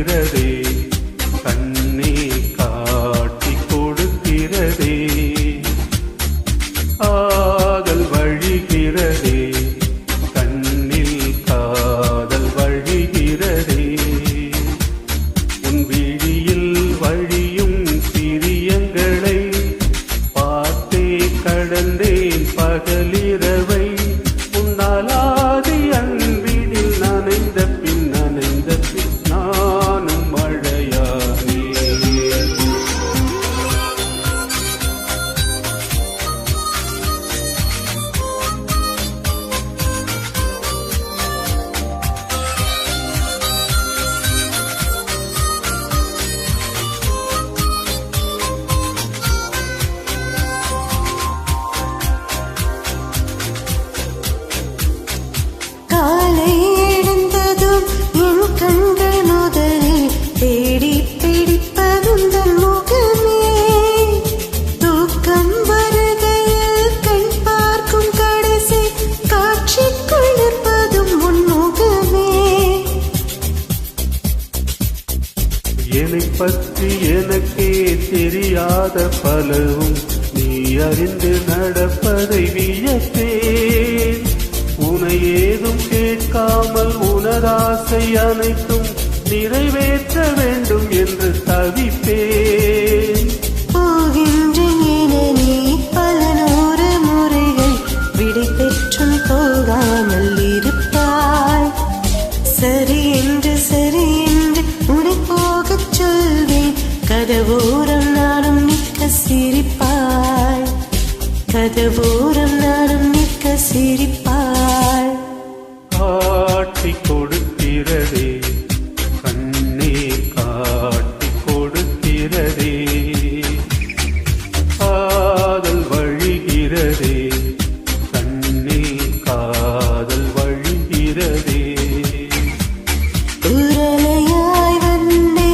வழிகிறதே கண்ணே காட்டி கொடுக்கிறதே ஆதல் வழிகிறதே கண்ணில் காதல் வழிகிறதே உன் விழியில் வழியும் பிரியங்களை பார்த்தே கடந்தேன் பகலிரவை உன்னாலாதி அன்பினில் நனைந்த பின் நானும் மழையானே காலை எழுந்ததும் என் கண்கள் முதலில் தேடி பிடிப்பதுந்தன் முகமே தூக்கம் வருகையில் கண் பார்க்கும் கடைசி காட்சிக்குள் நிற்பதும் உன் முகமே என்னைப் பற்றி எனக்கே தெரியாத பலவும் நீ அறிந்து நடப்பதை வியப்பேன் உனை ஏதும் கேட்காமல் உனதாசை அனைத்தும் நிறைவேற்ற வேண்டும் என்று தவிப்பேன் போகின்றேன் என நீ பல நூறு முறைகள் விடை பெற்றும் போகாமல் இருப்பாய் சரி என்று உன்னை போகச் சொல்வேன் கதவோரம் நானும் நிற்க சிரிப்பாய் கதவோரம் நானும் நிற்க சிரிப்பாய் காட்டி கொடுக்கிறதே கண்ணே காட்டி கொடுக்கிறதே காதல் வழிகிறதே கண்ணே காதல் வழிகிறதே உரலையாய் வந்தே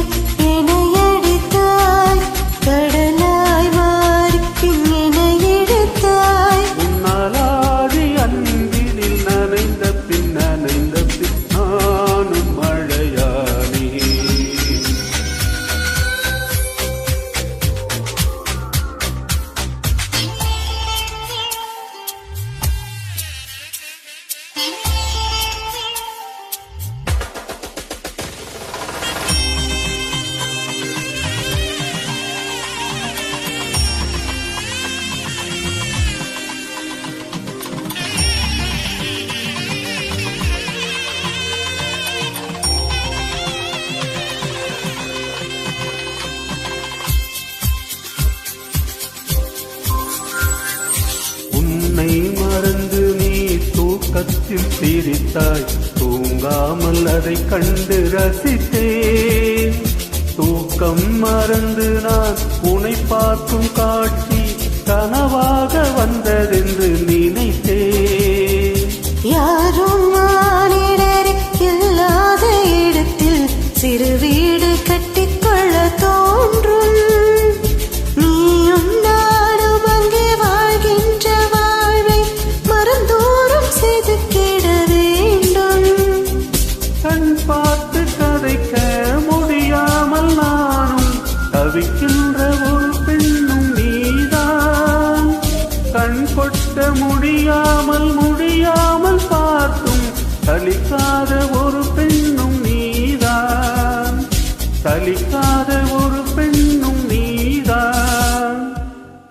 என்னை அடித்தாய் கடலாய் மாறி பின் என்னை எடுத்தாய் உன்னாலாதி அன்பினில் நனைந்த பின் நானும் மழையானே உன்னை மறந்து நீ தூக்கத்தில் சிரித்தாய் தூங்காமல் அதை கண்டு ரசித்தேன் தூக்கம் மறந்து நான் உன்னை பார்க்கும் காட்சி கனவாக வந்ததென்று நினைத்தேன் யாரும் மானிடரே இல்லாத இடத்தில் சிறு வீடு கட்டிக்கொள்ள தோன்றும் நீயும் நானும் அங்கே வாழ்கின்ற வாழ்வை மறந்தோறும் செய்து கிட வேண்டும் கண் பார்த்து கதைக்க முடியாமல் நானும் தவிக்கின்ற ஒரு பெண்ணும் நீதான் கண் கொட்ட முடியாமல் பார்த்தும் சலிக்காத ஒரு பெண்ணும் நீதான் சலிக்காத ஒரு பெண்ணும் நீதான்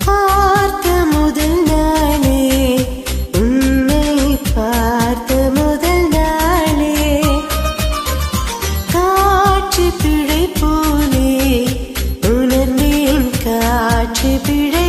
பார்த்த முதல் நாளே உன்னை பார்த்த முதல் நாளே காற்று பிழை போலே உணர்ந்தேன் காற்று பிழை